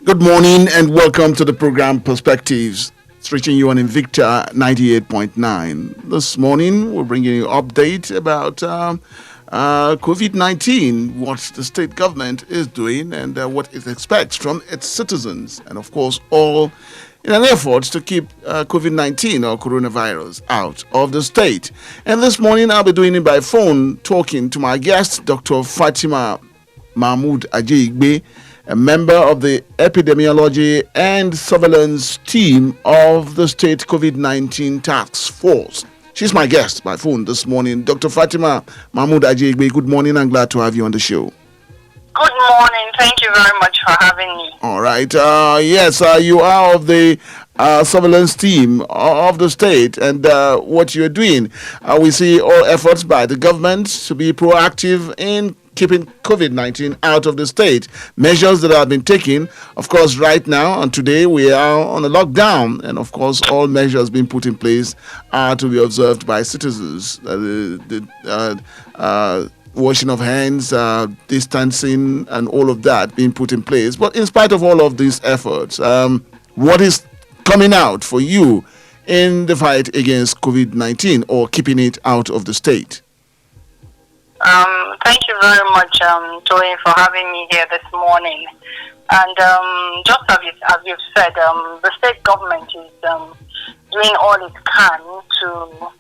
Good morning and welcome to the program Perspectives. It's reaching you on Invicta 98.9. This morning, we're bringing you an update about COVID-19, what the state government is doing and what it expects from its citizens. And of course, all in an effort to keep COVID-19 or coronavirus out of the state. And this morning, I'll be doing it by phone, talking to my guest, Dr. Fatima Mahmood Ajeigbe, a member of the epidemiology and surveillance team of the state COVID-19 task force. She's my guest by phone this morning. Dr. Fatima Mahmood Ajeigbe, good morning. I'm glad to have you on the show. Good morning. Thank you very much for having me. All right. Yes, you are of the surveillance team of the state, and what you're doing, we see all efforts by the government to be proactive in keeping COVID-19 out of the state. Measures that have been taken, of course, right now and today we are on a lockdown, and of course, all measures being put in place are to be observed by citizens. Washing of hands, distancing, and all of that being put in place. But in spite of all of these efforts, what is coming out for you in the fight against COVID-19 or keeping it out of the state? Thank you very much, Toyin, for having me here this morning. And just as you've said, the state government is doing all it can to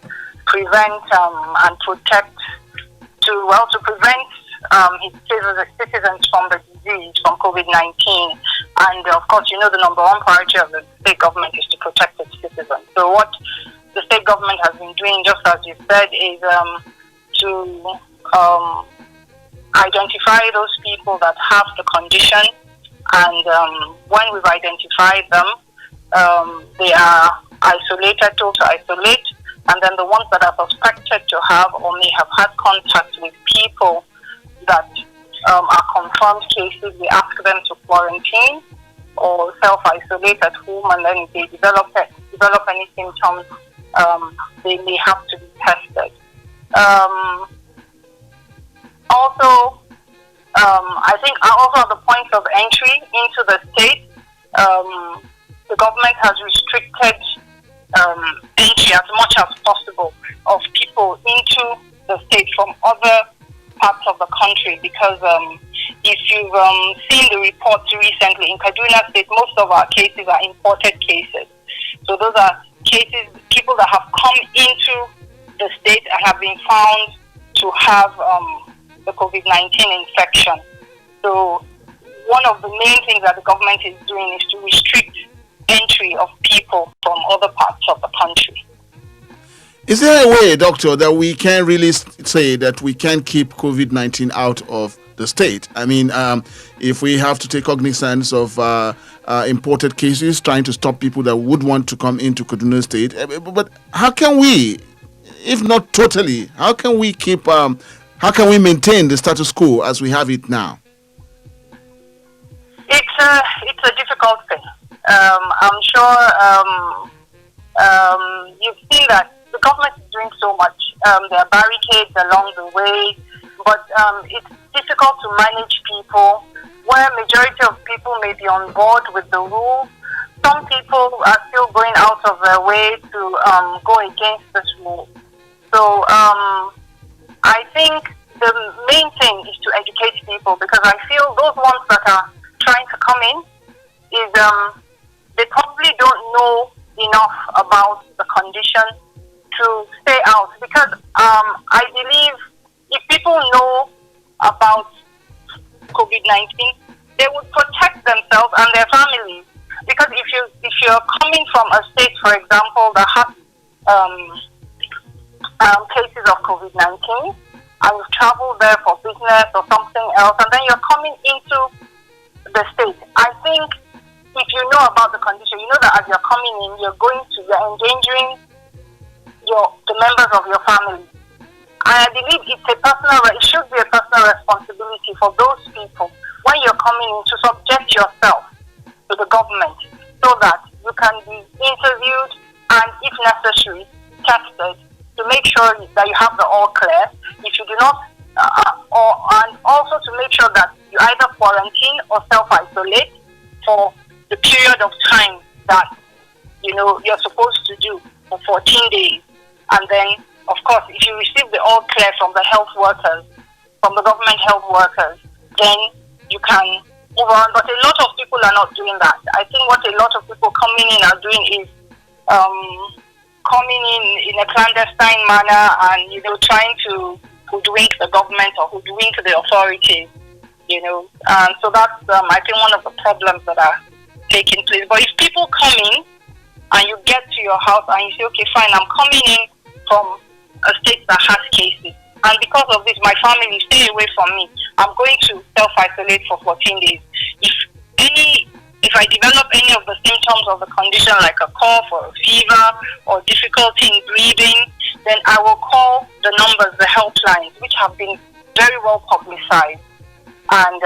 prevent and protect, to prevent its citizens from the disease, from COVID-19. And of course, you know, the number one priority of the state government is to protect its citizens. So what the state government has been doing, just as you said, is to identify those people that have the condition, and when we've identified them, they are isolated, told to isolate, and then the ones that are suspected to have or may have had contact with people that are confirmed cases, we ask them to quarantine or self-isolate at home, and then if they develop any symptoms, they may have to be tested. Also, I think also at the point of entry into the state, the government has restricted entry as much as possible of people into the state from other parts of the country, because if you've seen the reports recently, in Kaduna State, most of our cases are imported cases. So those are cases, people that have come into the state and have been found to have the COVID-19 infection. So one of the main things that the government is doing is to restrict entry of people from other parts of the country. Is there a way, doctor, that we can really say that we can keep COVID-19 out of the state? I mean, if we have to take cognizance of imported cases, trying to stop people that would want to come into Kaduna State, but how can we, if not totally, how can we keep, how can we maintain the status quo as we have it now? It's a difficult thing. I'm sure you've seen that the government is doing so much. There are barricades along the way, but it's difficult to manage people where majority of people may be on board with the rules. Some people are still going out of their way to go against this rule. So I think the main thing is to educate people, because I feel those ones that are trying to come in is they probably don't know enough about the condition to stay out, because I believe if people know about COVID-19, they would protect themselves and their families. Because if you're coming from a state, for example, that has cases of COVID-19, and you've traveled there for business or something else, and then you're coming into the state, I think if you know about the condition, you know that as you're coming in, you're endangering the members of your family. And I believe it should be a personal responsibility for those people when you're coming in to subject yourself to the government, so that you can be interviewed and, if necessary, tested to make sure that you have the all clear. If you do not, and also to make sure that you either quarantine or self-isolate for the period of time that you're supposed to do for 14 days. And then, of course, if you receive the all clear from the health workers, from the government health workers, then you can move on. But a lot of people are not doing that. I think what a lot of people coming in are doing is coming in a clandestine manner and, trying to hoodwink the government or hoodwink the authorities, And so that's, I think, one of the problems that are taking place. But if people come in and you get to your house and you say, okay, fine, I'm coming in from a state that has cases, and because of this, my family stay away from me, I'm going to self-isolate for 14 days. If I develop any of the symptoms of the condition, like a cough or a fever or difficulty in breathing, then I will call the numbers, the helplines, which have been very well publicized, and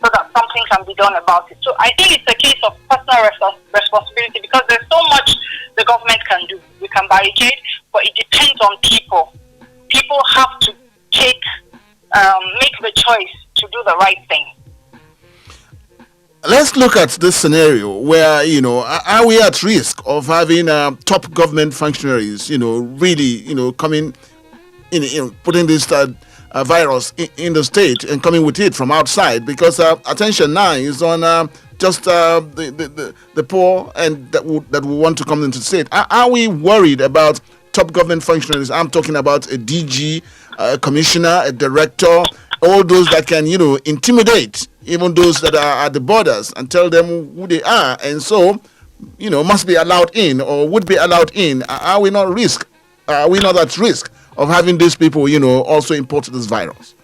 so that something can be done about it. So I think it's a case of personal responsibility, because there's so much the government can do. We can barricade, but it depends on people. People have to make the choice to do the right thing. Let's look at this scenario where, are we at risk of having top government functionaries, really, coming in, putting this virus in the state and coming with it from outside? Because attention now is on just the poor and that would want to come into the state. Are we worried about top government functionaries? I'm talking about a DG, a commissioner, a director, all those that can, intimidate even those that are at the borders and tell them who they are, and so, must be allowed in or would be allowed in. Are we not at risk of having these people, also import this virus?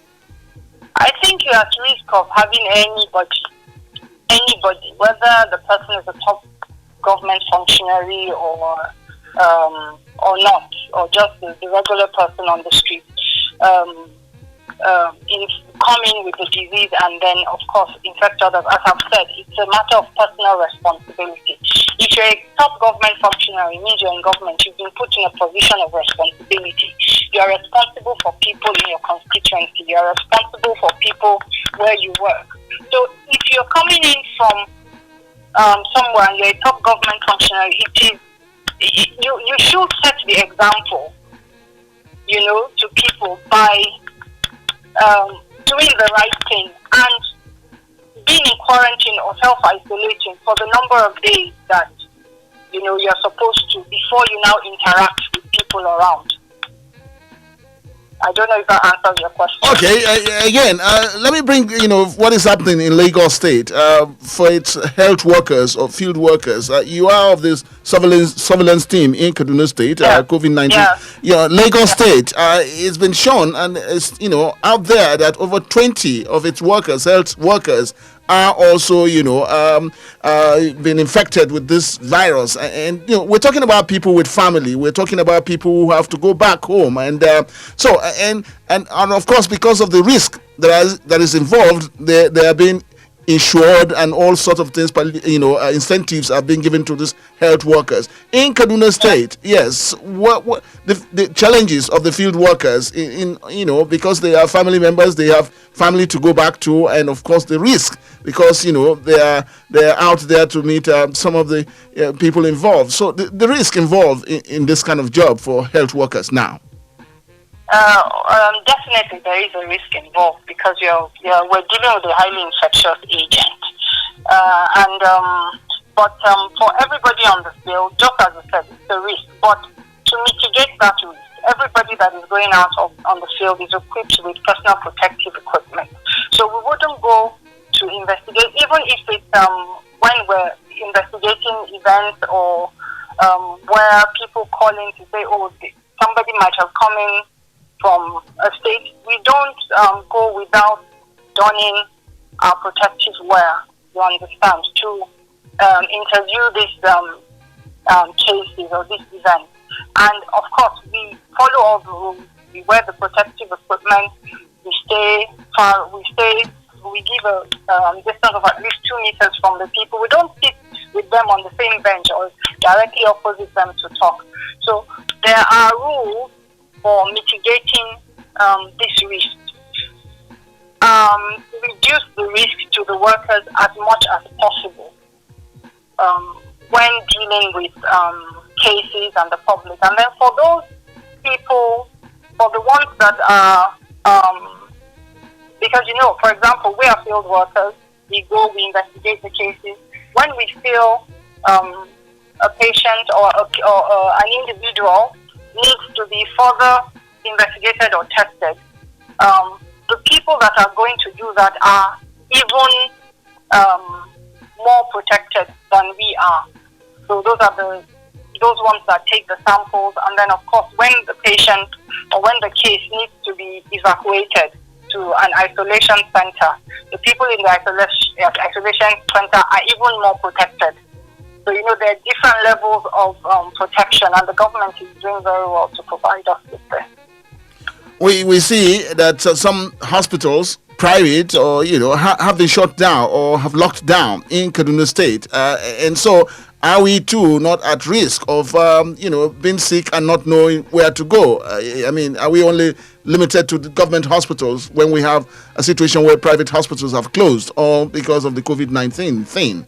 I think you're at risk of having anybody, whether the person is a top government functionary or not, or just the regular person on the street, in coming with the disease and then, of course, infect others. As I've said, it's a matter of personal responsibility. If you're a top government functionary, it means you're in government. You've been put in a position of responsibility. You're responsible for people in your constituency. You're responsible for people where you work. So if you're coming in from somewhere and you're a top government functionary, you should set the example, to people by doing the right thing and being in quarantine or self-isolating for the number of days that you're supposed to before you now interact with people around. I don't know if that answers your question. Okay, again, let me bring, what is happening in Lagos State for its health workers or field workers. You are of this surveillance team in Kaduna State, COVID-19. Yeah. Lagos State, it's been shown and it's, out there that over 20 of its workers, health workers, are also, been infected with this virus. And we're talking about people with family. We're talking about people who have to go back home. And and of course, because of the risk that is involved, they are being insured and all sorts of things, incentives are being given to these health workers. In Kaduna State, yes, what the challenges of the field workers because they are family members, they have family to go back to, and of course the risk because they are out there to meet some of the people involved. So the risk involved in this kind of job for health workers now. Definitely there is a risk involved because we're dealing with a highly infectious agent, but for everybody on the field, just as I said, it's a risk. But to mitigate that risk, everybody that is going out on the field is equipped with personal protective equipment. So we wouldn't go to investigate, even if it's when we're investigating events or where people call in to say, oh, somebody might have come in from a state. We don't go without donning our protective wear, you understand, to interview these cases or this event. And of course, we follow all the rules. We wear the protective equipment. We stay far. We give a distance of at least 2 meters from the people. We don't sit with them on the same bench or directly opposite them to talk. So there are rules for mitigating this risk. Reduce the risk to the workers as much as possible. when dealing with cases and the public. And then for those people, for the ones that are, because for example, we are field workers. We go, we investigate the cases. When we feel a patient or an individual needs to be further investigated or tested, the people that are going to do that are even more protected than we are. So those are those ones that take the samples, and then of course when the patient or when the case needs to be evacuated to an isolation center, the people in the isolation center are even more protected. So there are different levels of protection, and the government is doing very well to provide us with this. We see that some hospitals, private or have been shut down or have locked down in Kaduna State, and so are we too not at risk of being sick and not knowing where to go? I mean, are we only limited to the government hospitals when we have a situation where private hospitals have closed, or because of the COVID-19 thing?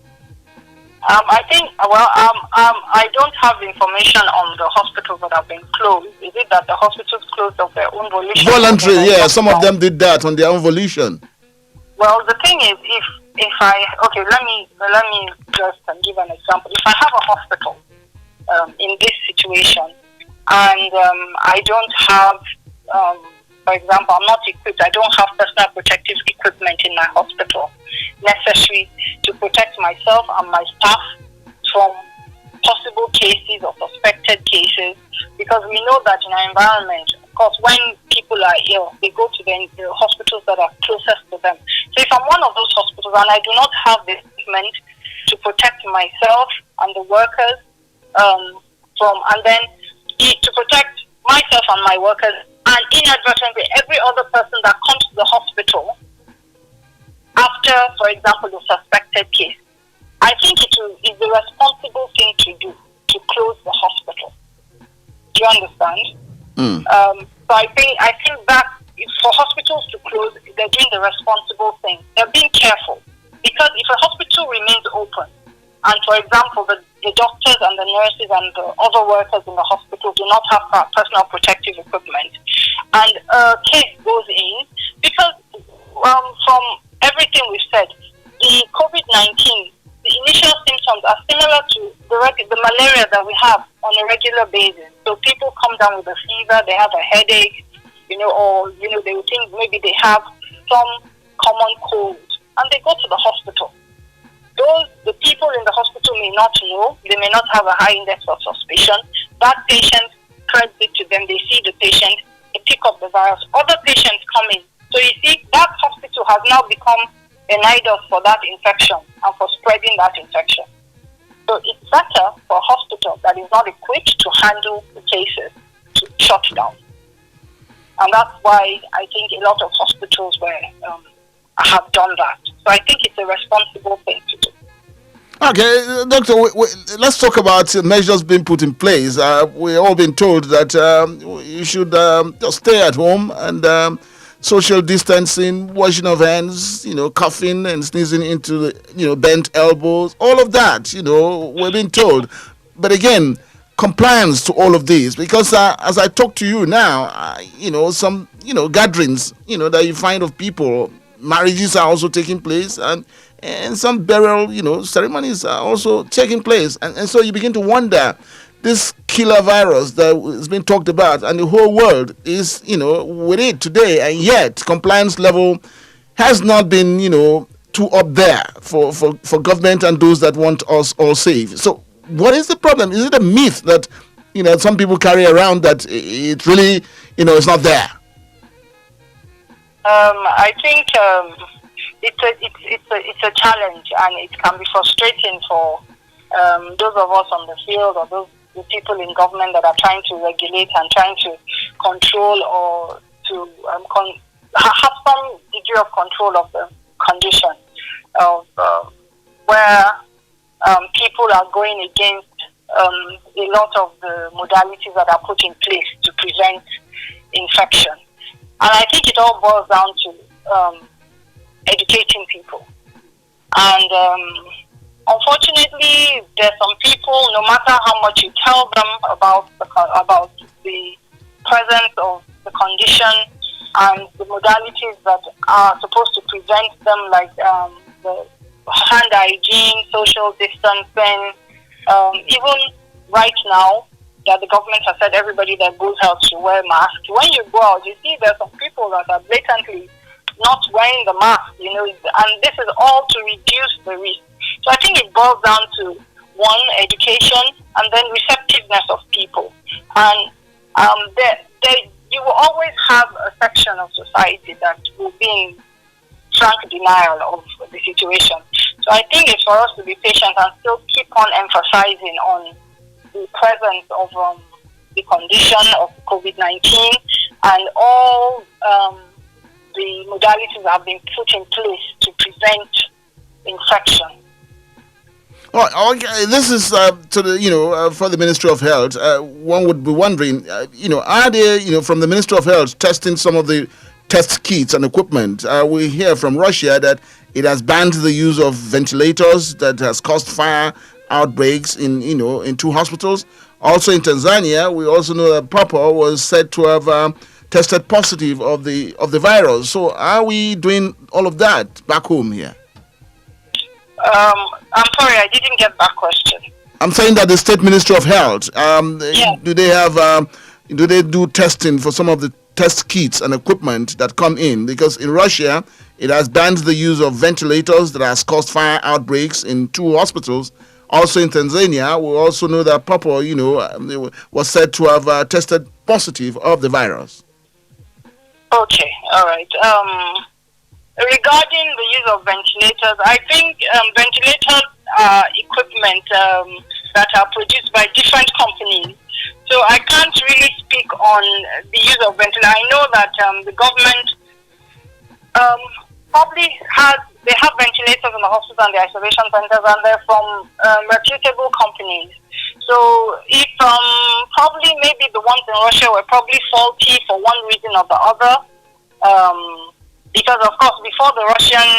I think, I don't have information on the hospitals that have been closed. Is it that the hospitals closed of their own volition? Voluntary, yeah. Some of them did that on their own volition. Well, the thing is, let me just give an example. If I have a hospital in this situation, and I don't have, for example, I'm not equipped, I don't have personal protective equipment in my hospital necessary to protect myself and my staff from possible cases or suspected cases, because we know that in our environment, of course, when people are ill, they go to the hospitals that are closest to them. So if I'm one of those hospitals and I do not have the equipment to protect myself and the workers and then to protect myself and my workers, and inadvertently every other person that comes to the hospital after, for example, the suspected case, I think it's the responsible thing to do to close the hospital. Do you understand? So I think that for hospitals to close, they're doing the responsible thing. They're being careful, because if a hospital remains open, and for example, the doctors and the nurses and the other workers in the hospital do not have personal protective equipment, and a case goes in, because from everything we've said, the COVID-19, the initial symptoms are similar to the malaria that we have on a regular basis. So people come down with a fever, they have a headache, or they would think maybe they have some common cold, and they go to the hospital. The people in the hospital may not know, they may not have a high index of suspicion. That patient spreads it to them, they see the patient, they pick up the virus, other patients come in. So you see, that hospital has now become a nidus for that infection and for spreading that infection. So it's better for a hospital that is not equipped to handle the cases to shut down. And that's why I think a lot of hospitals have done that. So I think it's a responsible thing to do. Okay, Doctor, let's talk about measures being put in place. We've all been told that you should just stay at home, and social distancing, washing of hands, coughing and sneezing into the, bent elbows, all of that, we're being told. But again, compliance to all of these, because as I talk to you now, some, gatherings, that you find of people, marriages are also taking place, and some burial, ceremonies are also taking place. And so you begin to wonder, this killer virus that has been talked about, and the whole world is, with it today, and yet compliance level has not been, too up there for government and those that want us all safe. So what is the problem? Is it a myth that, some people carry around that it really, it's not there? I think it's a challenge, and it can be frustrating for those of us on the field, or the people in government that are trying to regulate and trying to control, or to have some degree of control of the condition of where people are going against a lot of the modalities that are put in place to prevent infection. And I think it all boils down to educating people. And Unfortunately, there's some people, no matter how much you tell them about the presence of the condition and the modalities that are supposed to prevent them, like the hand hygiene, social distancing, even right now that the government has said everybody that goes out should wear masks. When you go out, you see there's some people that are blatantly not wearing the mask, and this is all to reduce the risk. So I think it boils down to one, education, and then receptiveness of people. And you will always have a section of society that will be in frank denial of the situation. So I think it's for us to be patient and still keep on emphasizing on the presence of the condition of COVID-19 and all the modalities have been put in place to prevent infection. Oh, okay. This is to the for the Ministry of Health. One would be wondering, are there from the Ministry of Health testing some of the test kits and equipment? We hear from Russia that it has banned the use of ventilators that has caused fire outbreaks in two hospitals. Also in Tanzania, we also know that Papa was said to have tested positive of the virus. So are we doing all of that back home here? I'm sorry, I didn't get that question. I'm saying that the State Ministry of Health, do they have, do they do testing for some of the test kits and equipment that come in? Because in Russia, it has banned the use of ventilators that has caused fire outbreaks in two hospitals. Also in Tanzania, we also know that Papa, was said to have tested positive of the virus. Okay, all right. Regarding the use of ventilators, I think ventilators are equipment that are produced by different companies. So I can't really speak on the use of ventilators. I know that the government probably have ventilators in the hospitals and the isolation centers, and they're from reputable companies. So if probably maybe the ones in Russia were probably faulty for one reason or the other, because of course before the Russian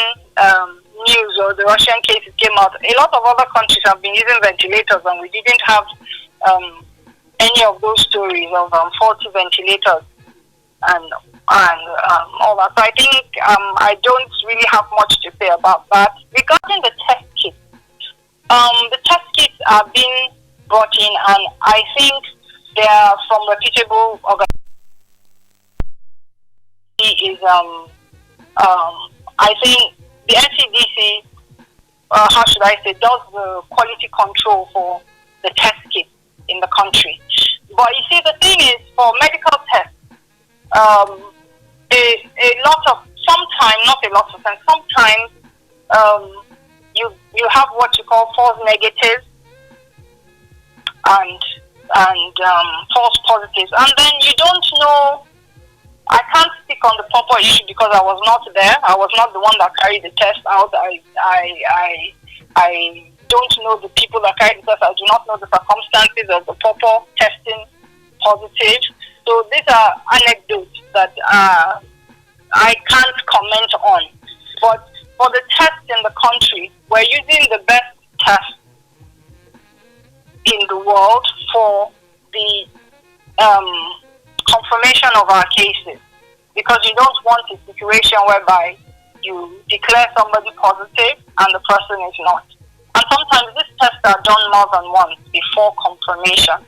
news or the Russian cases came out, a lot of other countries have been using ventilators, and we didn't have any of those stories of faulty ventilators and all that. So I think I don't really have much to say about that. Regarding the test kits, the test kits are being brought in, and I think they are from reputable organizations. I think the NCDC, how should I say, does the quality control for the test kits in the country. But you see, the thing is, for medical tests, sometimes you have what you call false negatives and false positives, and then you don't know. I can't speak on the proper issue because I was not there. I was not the one that carried the test out. I don't know the people that carried the test. I do not know the circumstances of the proper testing positive. So these are anecdotes that I can't comment on. But for the tests in the country, we're using the best test in the world for the confirmation of our cases, because you don't want a situation whereby you declare somebody positive and the person is not. And sometimes these tests are done more than once before confirmation.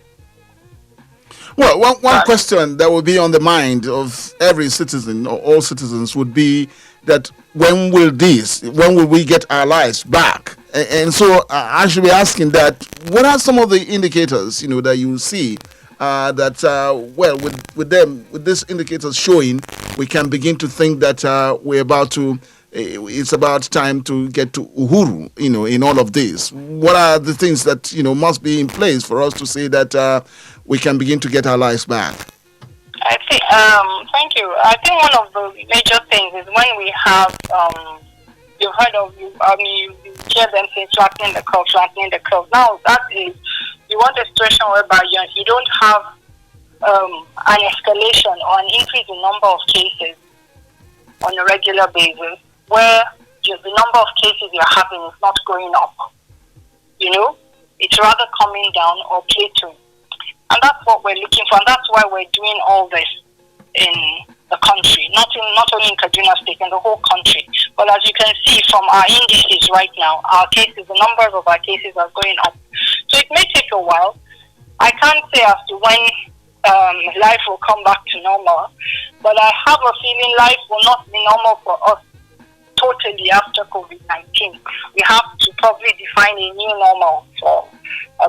Well, one question that would be on the mind of every citizen or all citizens would be that when will we get our lives back? And so I should be asking that, what are some of the indicators, that you see with this indicators showing, we can begin to think that it's about time to get to Uhuru, in all of this. What are the things that, must be in place for us to say that we can begin to get our lives back? I think, thank you. I think one of the major things is when we have, you've heard of, you hear them say flattening the curve. Now, that is, you want a situation whereby you don't have an escalation or an increase in number of cases on a regular basis, where the number of cases you're having is not going up. it's rather coming down or plateauing. And that's what we're looking for, and that's why we're doing all this in the country, not only in Kaduna State, in the whole country. But as you can see from our indices right now, the numbers of our cases are going up. So it may take a while. I can't say as to when life will come back to normal, but I have a feeling life will not be normal for us totally after COVID-19. We have to probably define a new normal for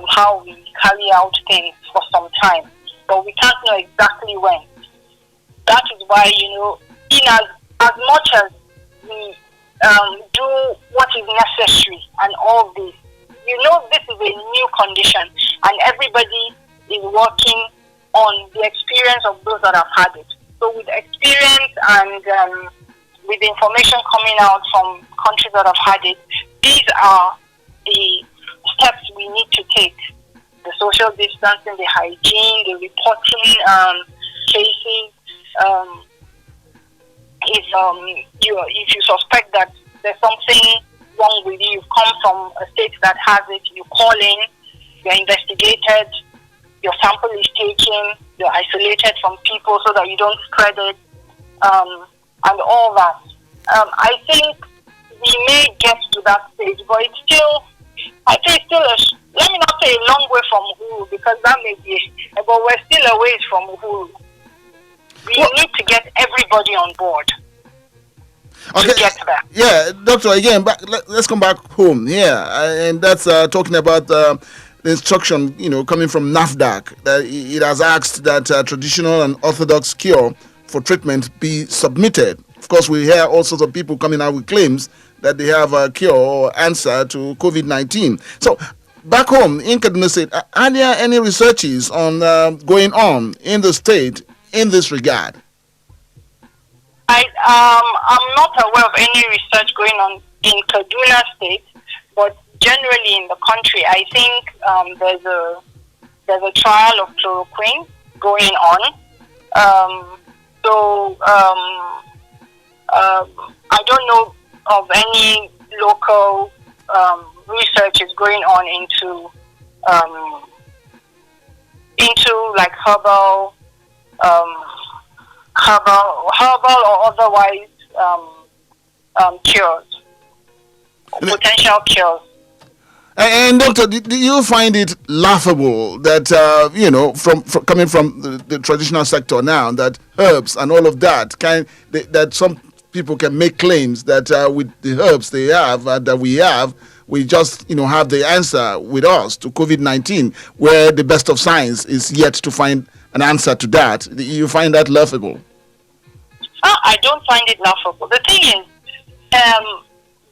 how we carry out things for some time, but we can't know exactly when. That is why, in as much as we do what is necessary and all this, this is a new condition, and everybody is working on the experience of those that have had it. So with experience and with the information coming out from countries that have had it, these are the steps we need to take. The social distancing, the hygiene, the reporting cases. If you suspect that there's something wrong with you, you've come from a state that has it, you call in, you're investigated, your sample is taken, you're isolated from people so that you don't spread it, and all that. I think we may get to that stage, but it's still, let me not say a long way from Uhuru, because that may be, but we're still a ways from Uhuru. We need to get everybody on board. Okay. To get there. Yeah, Doctor, again, let's come back home here. And that's talking about the instruction, coming from NAFDAC, that it has asked that traditional and orthodox cure for treatment be submitted. Of course, we hear all sorts of people coming out with claims that they have a cure or answer to COVID-19. So, back home in Kaduna State, are there any researches on going on in the state in this regard? I'm not aware of any research going on in Kaduna State, but generally in the country, I think there's a trial of chloroquine going on. I don't know of any local research is going on into like herbal or otherwise cures, potential cures. And doctor, do you find it laughable that from coming from the traditional sector now, that herbs and all of that that some people can make claims that with the herbs they have that we just have the answer with us to COVID-19, where the best of science is yet to find an answer to that? You find that laughable? I don't find it laughable. The thing is,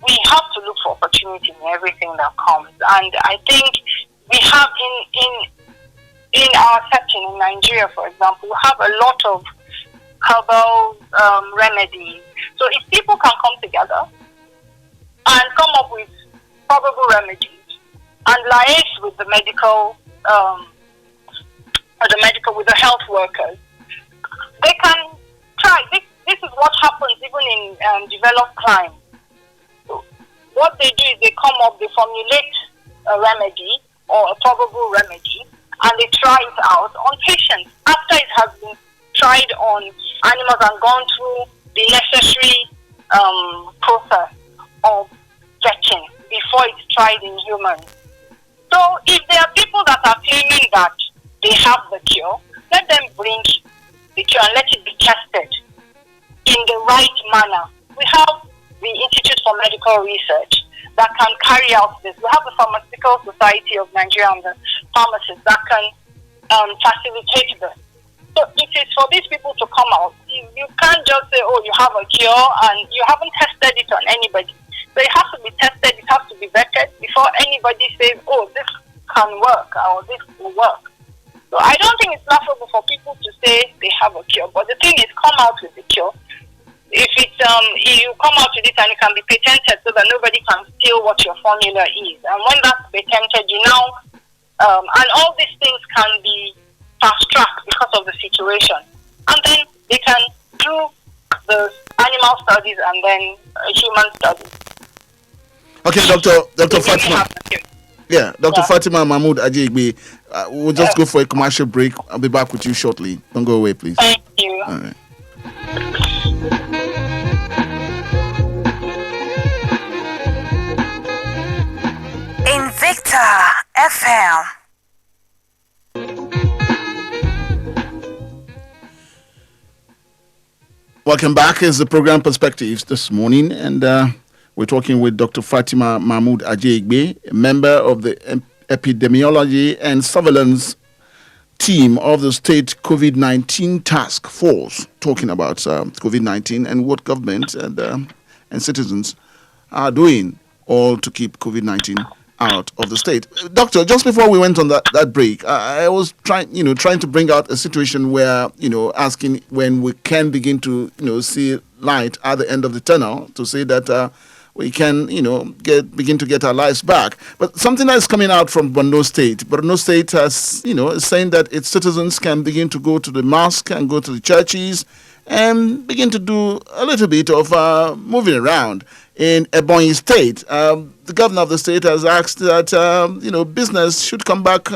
we have to look for opportunity in everything that comes, and I think we have in our setting in Nigeria, for example, we have a lot of herbal remedies. So if people can come together and come up with probable remedies and liaise with the medical, with the health workers, they can try. This is what happens even in developed climes. What they do is they formulate a remedy or a probable remedy, and they try it out on patients. After it has been tried on animals and gone through the necessary process of vetting before it's tried in humans. So if there are people that are claiming that they have the cure, let them bring the cure and let it be tested in the right manner. We have the Institute for Medical Research that can carry out this. We have the Pharmaceutical Society of Nigeria and the pharmacists that can facilitate this. So it is for these people to come out. You can't just say, oh, you have a cure and you haven't tested it on anybody. So it has to be tested, it has to be vetted before anybody says, oh, this can work or this will work. So I don't think it's laughable for people to say they have a cure. But the thing is, come out with the cure. If it's you come out with it and it can be patented so that nobody can steal what your formula is. And when that's patented, you now and all these things can be fast-tracked because of the situation. And then they can do the animal studies and then human studies. Okay, Dr. Fatima. Yeah, Dr. Yeah. Fatima Mahmood Ajigbe. We'll just go for a commercial break. I'll be back with you shortly. Don't go away, please. Thank you. All right. Invicta FM. Welcome back. It's the program Perspectives this morning, and we're talking with Dr. Fatima Mahmood Ajigbe, a member of the Epidemiology and Surveillance team of the state COVID-19 task force, talking about COVID-19 and what government and citizens are doing all to keep COVID-19 out of the state. Doctor, just before we went on that break, I was trying to bring out a situation where, asking when we can begin to, see light at the end of the tunnel to say that we can, begin to get our lives back. But something that is coming out from Borno State has, is saying that its citizens can begin to go to the mosque and go to the churches and begin to do a little bit of moving around. In Ebonyi State, the governor of the state has asked that, business should come back,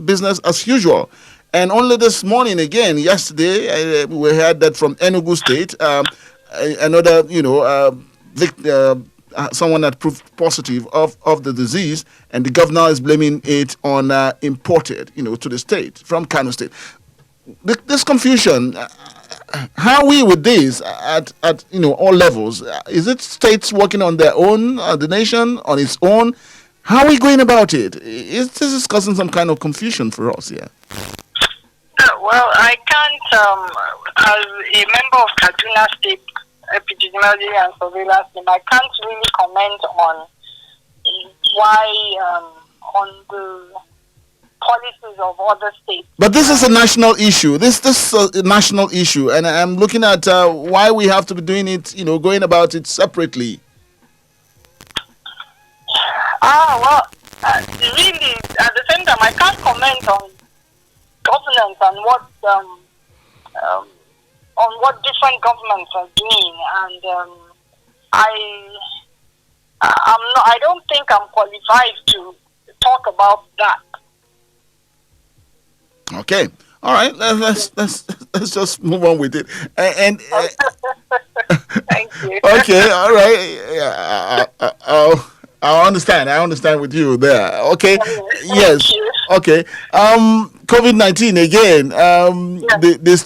business as usual. And only this morning, again, yesterday, we heard that from Enugu State, another, someone that proved positive of the disease, and the governor is blaming it on imported, to the state from Kano State. This confusion, how are we with this at all levels? Is it states working on their own, the nation on its own? How are we going about it? Is this causing some kind of confusion for us here? Well, I can't, as a member of Kaduna State Epidemiology and Surveillance team, I can't really comment on why on the policies of other states. But this is a national issue. This is a national issue, and I'm looking at why we have to be doing it, going about it separately. Really, at the same time, I can't comment on governance and what different governments are doing, and I don't think I'm qualified to talk about that. Okay, all right. Let's just move on with it. And Thank you. Okay, all right. I understand. I understand with you there. Okay. Yes. Okay. COVID-19 again. The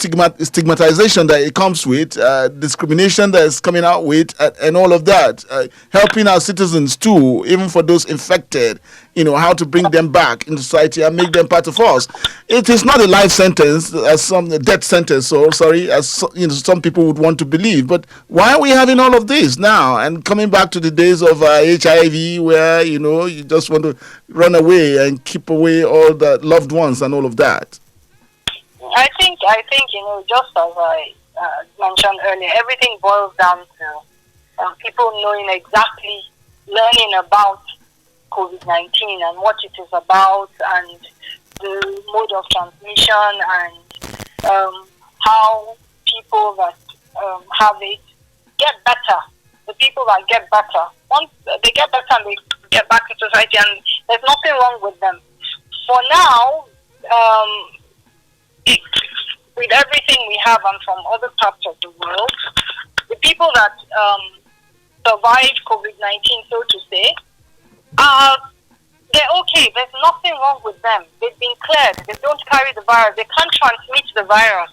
stigmatization that it comes with, discrimination that is coming out with, and all of that. Helping our citizens too, even for those infected. How to bring them back into society and make them part of us. It is not a life sentence, as some death sentence, as some people would want to believe. But why are we having all of this now and coming back to the days of HIV, where you just want to run away and keep away all the loved ones and all of that? I think just as I mentioned earlier, everything boils down to people learning about COVID-19 and what it is about, and the mode of transmission, and how people that have it get better. The people that get better, once they get better and they get back to society, and there's nothing wrong with them. For now, with everything we have and from other parts of the world, the people that survived COVID-19, so to say, they're okay. There's nothing wrong with them. They've been cleared. They don't carry the virus. They can't transmit the virus,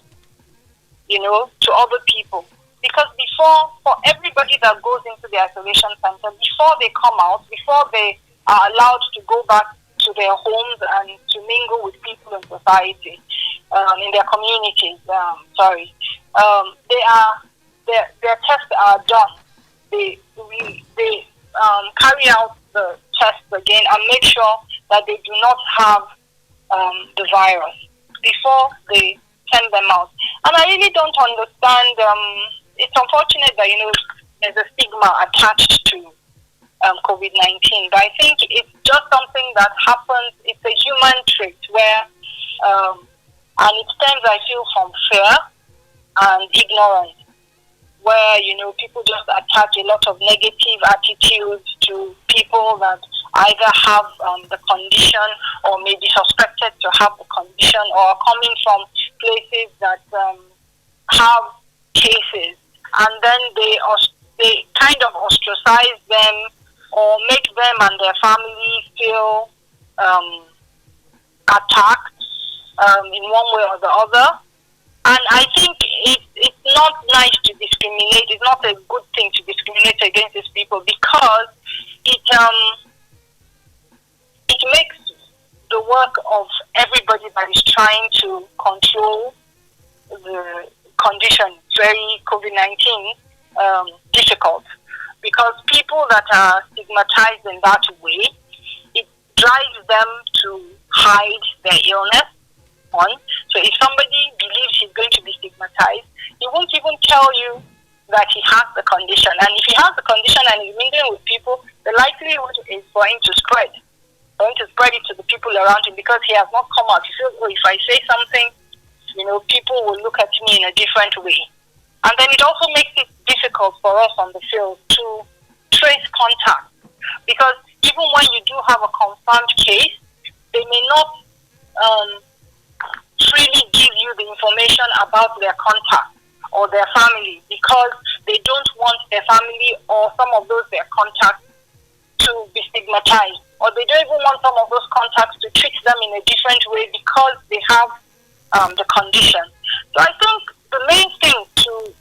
to other people. Because before, for everybody that goes into the isolation center, before they come out, before they are allowed to go back to their homes and to mingle with people in society, in their communities, their tests are done. They carry out the tests again and make sure that they do not have the virus before they send them out. And I really don't understand. It's unfortunate that there's a stigma attached to COVID-19, but I think it's just something that happens. It's a human trait where, and it stems, I feel, from fear and ignorance, where people just attach a lot of negative attitudes to people that either have the condition or may be suspected to have the condition, or are coming from places that have cases, and then they kind of ostracize them or make them and their family feel attacked in one way or the other. And I think it's not nice to discriminate. It's not a good thing to discriminate against these people, because it makes the work of everybody that is trying to control the condition, very COVID-19, difficult. Because people that are stigmatized in that way, it drives them to hide their illness. So if somebody believes he's going to be stigmatized, he won't even tell you that he has the condition. And if he has the condition and he's mingling with people, the likelihood is for him to spread it to the people around him, because he has not come out. He feels, oh, if I say something, people will look at me in a different way. And then it also makes it difficult for us on the field to trace contact, because even when you do have a confirmed case, they may not freely give you the information about their contact or their family, because they don't want their family or some of those their contacts to be stigmatized, or they don't even want some of those contacts to treat them in a different way because they have the condition. So I think the main thing to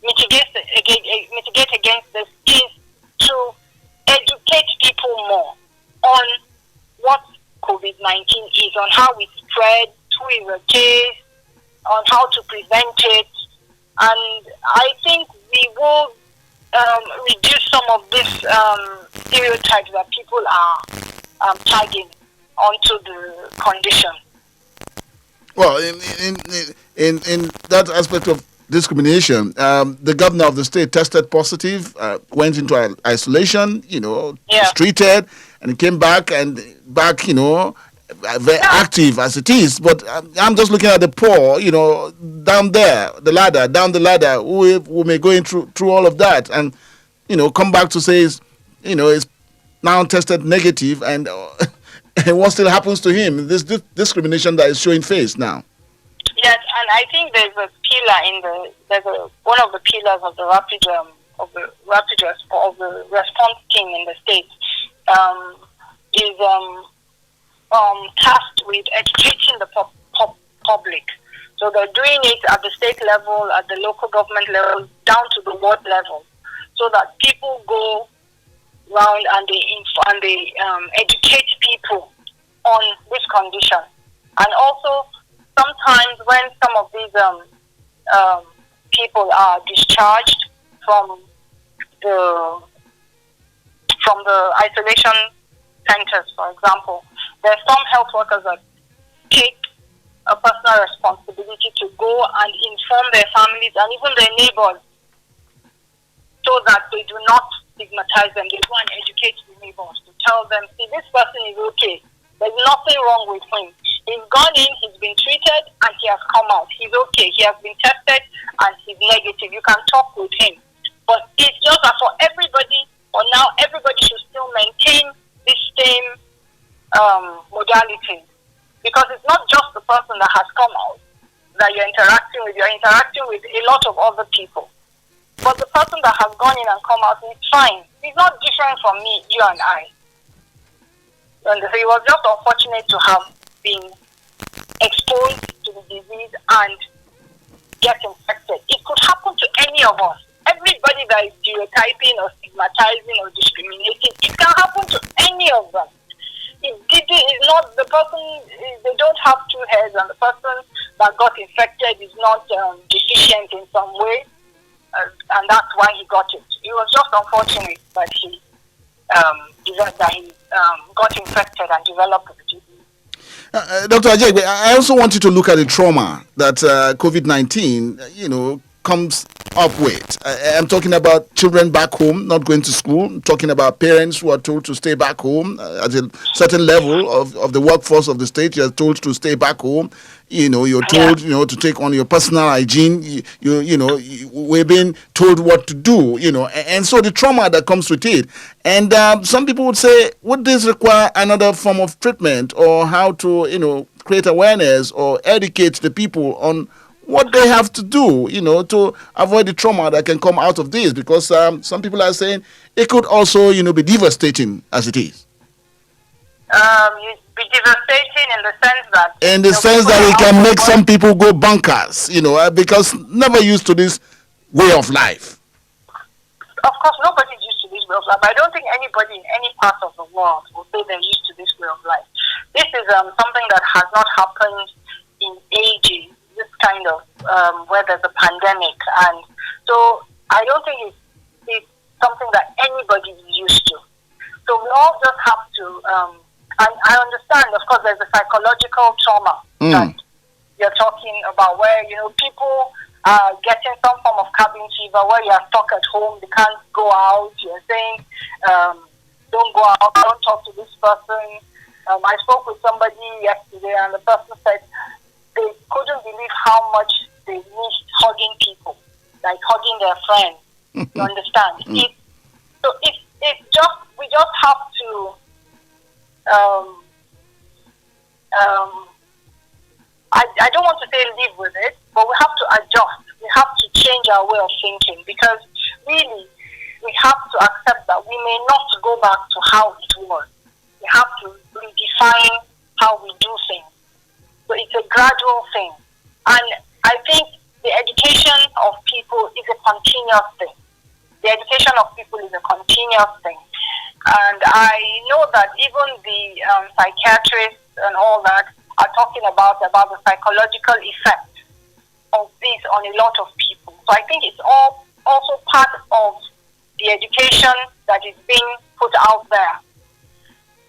mitigate against this is to educate people more on what COVID-19 is, on how it spreads, who is the case, on how to prevent it. And I think we will reduce some of these stereotypes that people are tagging onto the condition. Well, in that aspect of discrimination, the governor of the state tested positive, went into isolation, was treated, and he came back, very active as it is. But I'm just looking at the poor, down there, down the ladder, who may go in through all of that, and come back to say, is now tested negative, and and what still happens to him? This discrimination that is showing face now. Yes, and I think there's a pillar one of the pillars of the response team in the state is tasked with educating the public. So they're doing it at the state level, at the local government level, down to the ward level, so that people go round and they educate people on this condition. And also, sometimes when some of these people are discharged from the isolation centers, for example, there are some health workers that take a personal responsibility to go and inform their families and even their neighbors, so that they do not stigmatize them. They go and educate the neighbors to tell them, see, this person is okay. There's nothing wrong with him. He's gone in, he's been treated, and he has come out. He's okay. He has been tested, and he's negative. You can talk with him. But it's just that for everybody, for now, everybody should still maintain this same modality. Because it's not just the person that has come out that you're interacting with. You're interacting with a lot of other people. But the person that has gone in and come out is fine. He's not different from me, you and I. And so it was just unfortunate to have been exposed to the disease and get infected. It could happen to any of us. Everybody that is stereotyping or stigmatizing or discriminating, it can happen to any of them. It's not the person, they don't have two heads, and the person that got infected is not deficient in some way, and that's why he got it. It was just unfortunate that he got infected and developed the disease. Dr. Ajegbe, I also want you to look at the trauma that COVID-19, comes up with. I'm talking about children back home not going to school. I'm talking about parents who are told to stay back home at a certain level of the workforce of the state. You're told to stay back home. You're told, to take on your personal hygiene. We're being told what to do, and so the trauma that comes with it. And some people would say, would this require another form of treatment, or how to, create awareness or educate the people on what they have to do, to avoid the trauma that can come out of this? Because some people are saying it could also, be devastating as it is. Be devastating in the sense that... In the sense that it can make some people go bonkers, because never used to this way of life. Of course, nobody's used to this way of life. I don't think anybody in any part of the world will say they're used to this way of life. This is something that has not happened in ages, this kind of where there's a pandemic. And so I don't think it's something that anybody is used to. So we all just have to... and I understand, of course, there's a psychological trauma that you're talking about, where, people are getting some form of cabin fever, where you're stuck at home, they can't go out. You're saying, don't go out, don't talk to this person. I spoke with somebody yesterday, and the person said they couldn't believe how much they missed hugging people, like hugging their friends. You understand? We just have to... I don't want to say live with it, but we have to adjust. We have to change our way of thinking, because really we have to accept that we may not go back to how it was. We have to redefine how we do things. So it's a gradual thing. And I think the education of people is a continuous thing. The education of people is a continuous thing. And I know that even the psychiatrists and all that are talking about the psychological effect of this on a lot of people. So I think it's all also part of the education that is being put out there.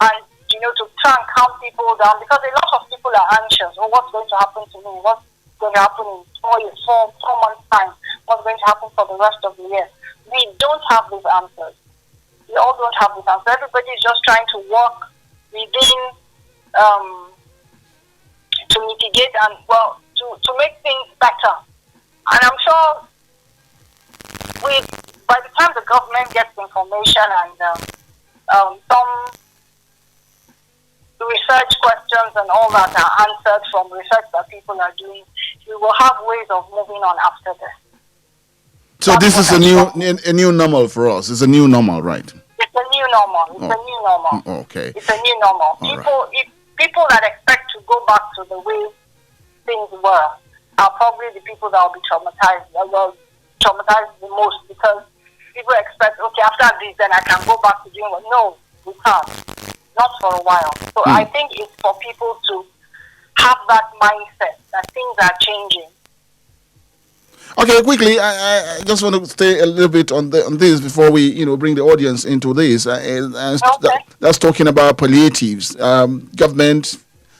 And, to try and calm people down, because a lot of people are anxious. Oh, what's going to happen to me? What's going to happen in 4 months' time? What's going to happen for the rest of the year? We don't have these answers. We all don't have this answer. Everybody is just trying to work within to mitigate and, to make things better. And I'm sure by the time the government gets information and some research questions and all that are answered from research that people are doing, we will have ways of moving on after this. So this is a new normal for us. It's a new normal, right? It's a new normal. A new normal. Okay. It's a new normal. People that expect to go back to the way things were are probably the people that will be traumatized. Traumatized the most, because people expect, okay, after this, then I can go back to doing what? No, we can't. Not for a while. So I think it's for people to have that mindset that things are changing. Okay, quickly, I just want to stay a little bit on this before we, bring the audience into this. That's talking about palliatives. Government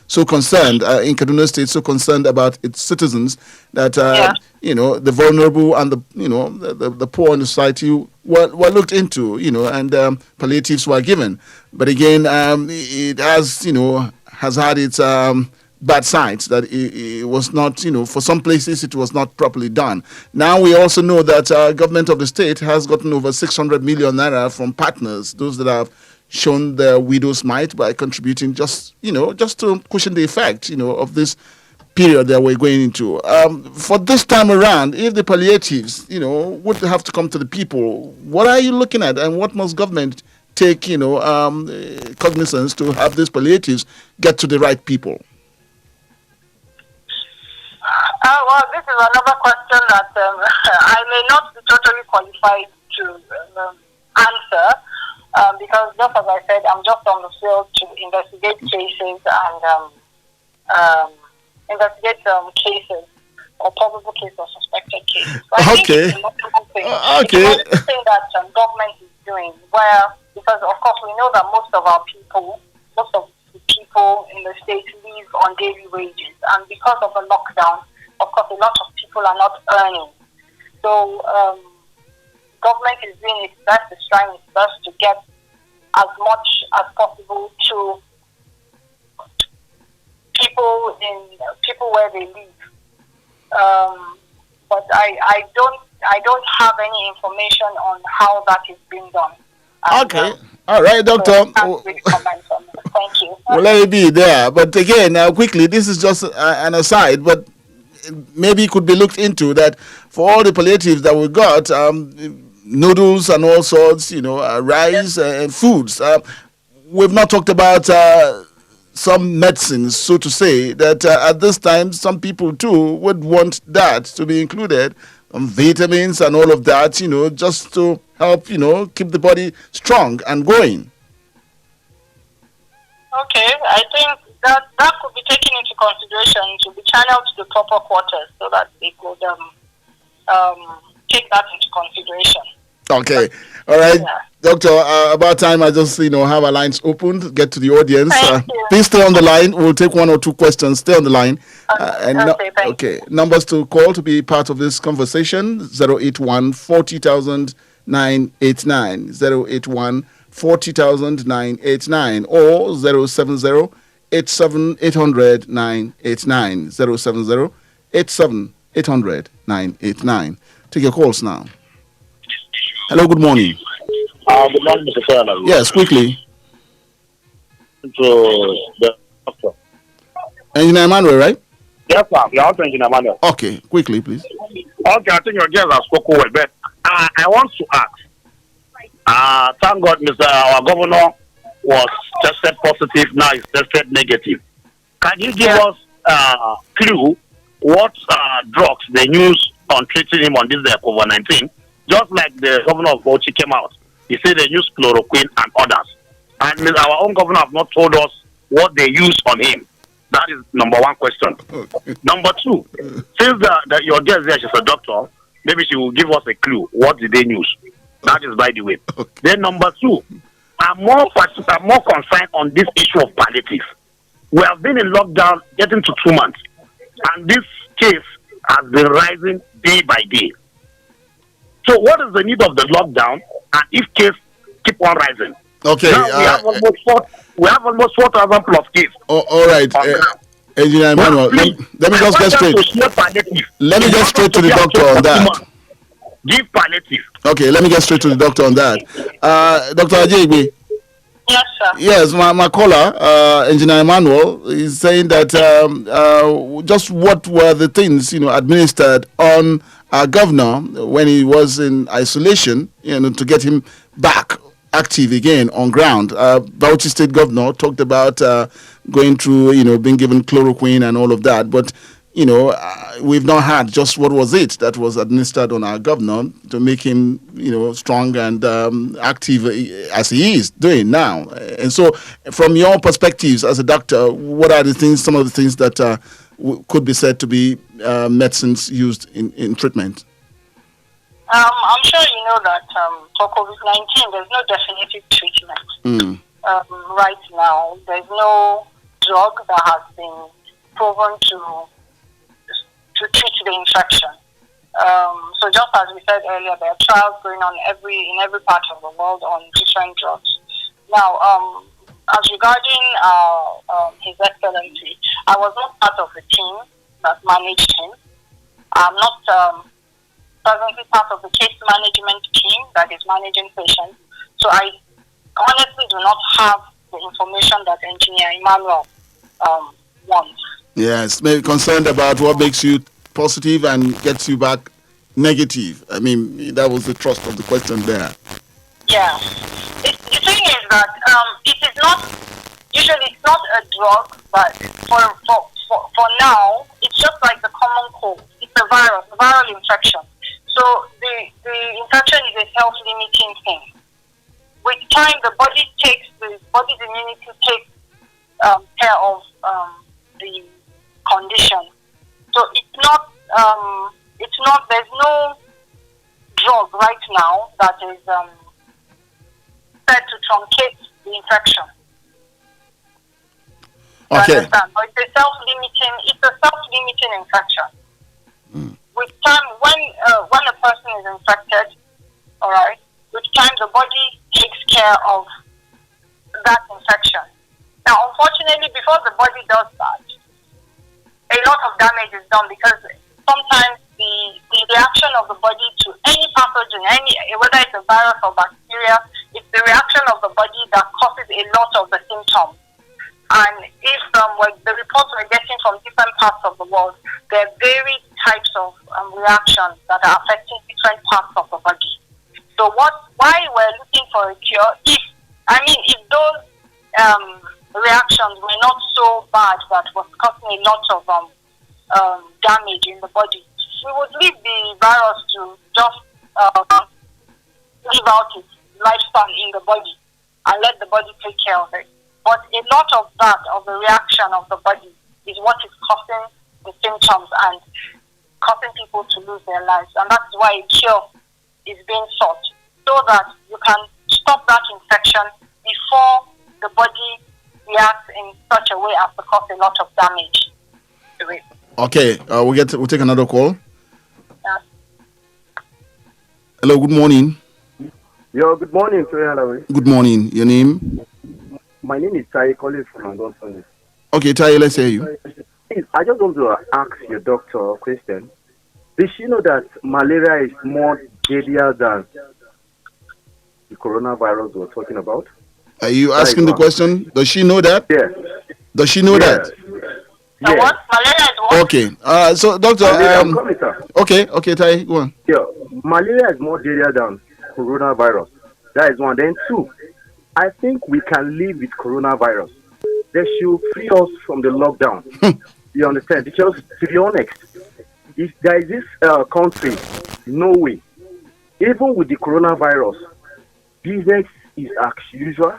so concerned in Kaduna State, so concerned about its citizens that the vulnerable and the poor in the society were looked into, and palliatives were given. But again, it has had its bad sides, that it was not, for some places it was not properly done. Now we also know that government of the state has gotten over 600 million naira from partners, those that have shown their widow's might by contributing just to cushion the effect, of this period that we're going into. For this time around, if the palliatives, would have to come to the people, what are you looking at, and what must government take, cognizance to have these palliatives get to the right people? Well, this is another question that I may not be totally qualified to answer, because just as I said, I'm just on the field to investigate cases and investigate cases or probable cases or suspected cases. So I think it's a multiple thing. Okay. It's one thing that government is doing, because of course we know that most of the people in the state live on daily wages, and because of the lockdown, of course, a lot of people are not earning. So government is doing its best, is trying its best to get as much as possible to people where they live. But I don't have any information on how that is being done. And, Okay. All right, Doctor. So I can't really comment on it. Thank you. Well, let it be there. But again, quickly, this is just an aside, but maybe it could be looked into that for all the palliatives that we got, noodles and all sorts, rice and foods. We've not talked about some medicines, so to say, that at this time, some people too would want that to be included, vitamins and all of that, just to help, keep the body strong and going. Okay, I think that could be taken into consideration to be channeled to the proper quarters so that they could take that into consideration. Okay, all right, yeah. Doctor. About time I just have our lines opened. Get to the audience. Please stay on the line. We'll take one or two questions. Stay on the line. Okay. Numbers to call to be part of this conversation: 081 40,000 989, 081 40,000 989, or 070 87 800 989, 070 87 800 989. Take your calls now. Hello, good morning. Good morning, Mr. Colonel. Yes, quickly. To the doctor. Engineer Emmanuel, right? Yes, sir. You're also Engineer Emmanuel. Okay, quickly, please. Okay, I think your guests have spoken well, but I want to ask. Thank God, our governor was tested positive, now he's tested negative. Can you give us a clue what drugs they use on treating him on this COVID-19? Just like the governor of Bauchi came out, he said they use chloroquine and others. And our own governor have not told us what they use on him. That is number one question. Number two, since your guest there, she's a doctor, maybe she will give us a clue. What did they use? That is by the way. Okay. Then number two, I'm more concerned on this issue of palliative. We have been in lockdown getting to 2 months, and this case has been rising day by day. So what is the need of the lockdown, and if case keep on rising? Okay. Now we have almost 4,000 plus cases. All right. Engineer Emmanuel, let me just get straight. Let me get straight to the doctor on that. Give palliative. Okay, let me get straight to the doctor on that. Dr. Ajayegbe. Yes, sir. Yes, my caller, Engineer Emmanuel, is saying that just what were the things administered on our governor when he was in isolation, to get him back active again on ground. Bauchi State Governor talked about going through, being given chloroquine and all of that, but we've not had just what was it that was administered on our governor to make him, strong and active as he is doing now. And so, from your perspectives as a doctor, what are some of the things that could be said to be medicines used in treatment? I'm sure you know that for COVID-19, there's no definitive treatment. Right now, there's no drug that has been proven to treat the infection. So just as we said earlier, there are trials going on in every part of the world on different drugs. Now, as regarding His Excellency, I was not part of the team that managed him. I'm not presently part of the case management team that is managing patients. So I honestly do not have the information that Engineer Emmanuel wants. Yes, maybe concerned about what makes you positive and gets you back negative. I mean, that was the thrust of the question there. Yeah. The thing is that it is not, usually it's not a drug, but for now, it's just like the common cold. It's a viral infection. So the infection is a self-limiting thing. With time, the body's immunity takes care of the condition. So there's no drug right now that is said to truncate the infection. Okay. Understand? But it's a self-limiting infection. with time, when a person is infected, all right, with time the body takes care of that infection. Now, unfortunately, before the body does that, a lot of damage is done because sometimes the reaction of the body to any pathogen, whether it's a virus or bacteria, it's the reaction of the body that causes a lot of the symptoms. And if the reports we're getting from different parts of the world, there are varied types of reactions that are affecting different parts of the body. So why we're looking for a cure, if those reactions were not so bad that was causing a lot of damage in the body, we would leave the virus to just live out its lifespan in the body and let the body take care of it. But a lot of that, of the reaction of the body, is what is causing the symptoms and causing people to lose their lives. And that's why a cure is being sought, so that you can stop that infection before the body reacts in such a way as to cause a lot of damage to it. Okay, we'll take another call. Yeah. Hello, good morning. Yo, good morning, Hello. Good morning. Your name? My name is Tai, calling from London. Okay, Tai, let's hear you. I just want to ask your doctor a question. Did she know that malaria is more deadlier than the coronavirus we're talking about? Are you asking the question? Does she know that? Yes. Does she know that? So what? Malaria is what? Okay. So, doctor. I'm coming, sir. Okay, Tai, go on. Yeah, malaria is more deadlier than coronavirus. That is one. Then two, I think we can live with coronavirus. They should free us from the lockdown. You understand? Because to be honest, if there is this country, Norway, even with the coronavirus, business is as usual.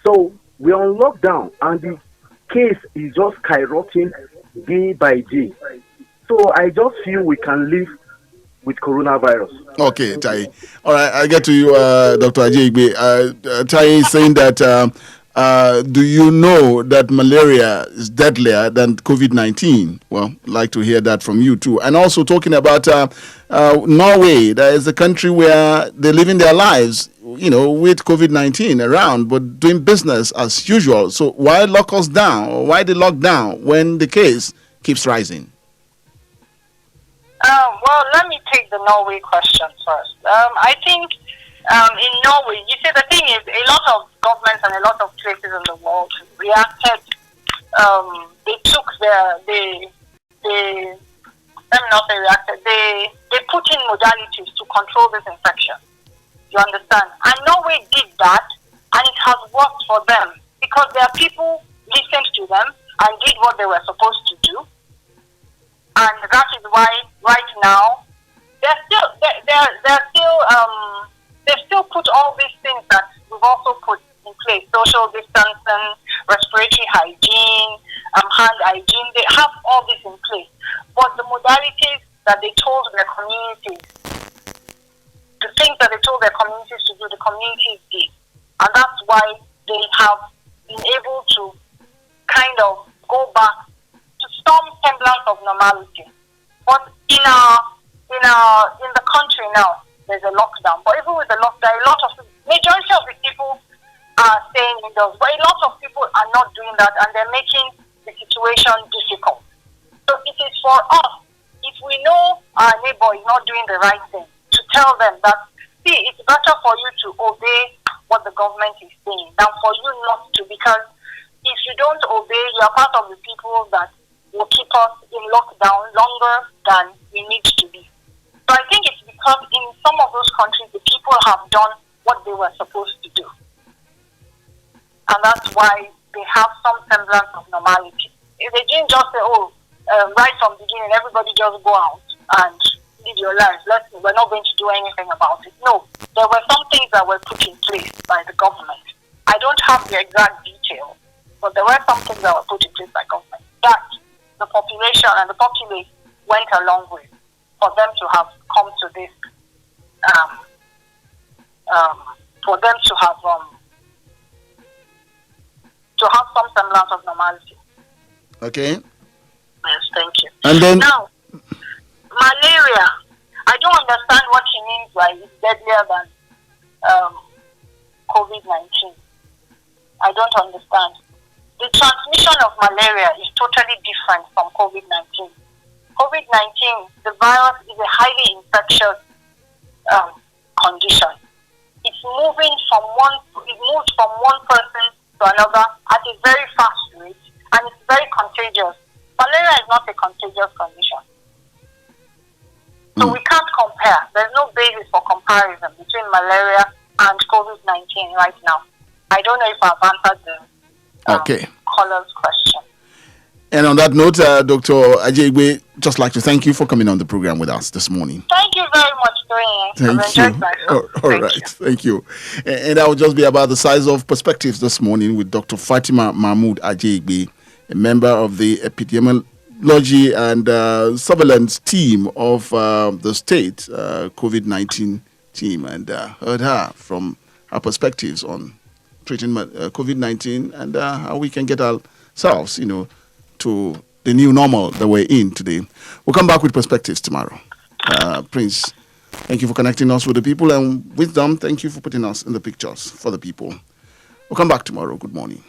So we're on lockdown and the case is just skyrocketing day by day. So I just feel we can live with coronavirus. Okay, Tai. All right, I'll get to you, Dr. Ajay. Tai is saying that, do you know that malaria is deadlier than COVID-19? Well, I'd like to hear that from you too. And also talking about Norway, that is a country where they're living their lives, with COVID-19 around, but doing business as usual. So why lock us down, or why they lock down when the case keeps rising? Well, let me take the Norway question first. I think in Norway, you see, the thing is, a lot of governments and a lot of places in the world reacted. They took let me not say reacted. They put in modalities to control this infection. You understand? And Norway did that, and it has worked for them because their people listened to them and did what they were supposed to do. And that is why right now they still put all these things that we've also put in place: social distancing, respiratory hygiene, hand hygiene. They have all this in place, but the modalities that they told their communities, the things that they told their communities to do, the communities did, and that's why they have been able to kind of go back to some semblance of normality. But in the country now, there's a lockdown. But even with the lockdown, majority of the people are staying indoors. But a lot of people are not doing that, and they're making the situation difficult. So it is for us, if we know our neighbor is not doing the right thing, to tell them that, see, it's better for you to obey what the government is saying than for you not to, because if you don't obey, you are part of the people that will keep us in lockdown longer than we need to be. So I think it's because in some of those countries, the people have done what they were supposed to do. And that's why they have some semblance of normality. If they didn't just say, right from the beginning, everybody just go out and live your life. We're not going to do anything about it. No, there were some things that were put in place by the government. I don't have the exact details, but there were some things that were put in place by government that the population and the populace went a long way for them to have come to this, for them to have some semblance of normality. Okay. Yes, thank you. And then now, malaria, I don't understand what she means by it's deadlier than COVID-19. I don't understand. The transmission of malaria is totally different from COVID-19. COVID-19, the virus is a highly infectious condition. It moves from one person to another at a very fast rate, and it's very contagious. Malaria is not a contagious condition. So we can't compare. There's no basis for comparison between malaria and COVID-19 right now. I don't know if I've answered the caller's question. And on that note, Dr. Ajegbe, just like to thank you for coming on the program with us this morning. Thank you very much, Dwayne. Thank you. All right. Thank you. And that will just be about the size of perspectives this morning with Dr. Fatima Mahmood Ajegbe, a member of the epidemiology and surveillance team of the state COVID-19 team, and heard her from her perspectives on treating COVID-19 and how we can get ourselves, to the new normal that we're in today. We'll come back with perspectives tomorrow. Prince, thank you for connecting us with the people, and Wisdom, thank you for putting us in the pictures for the people. We'll come back tomorrow. Good morning.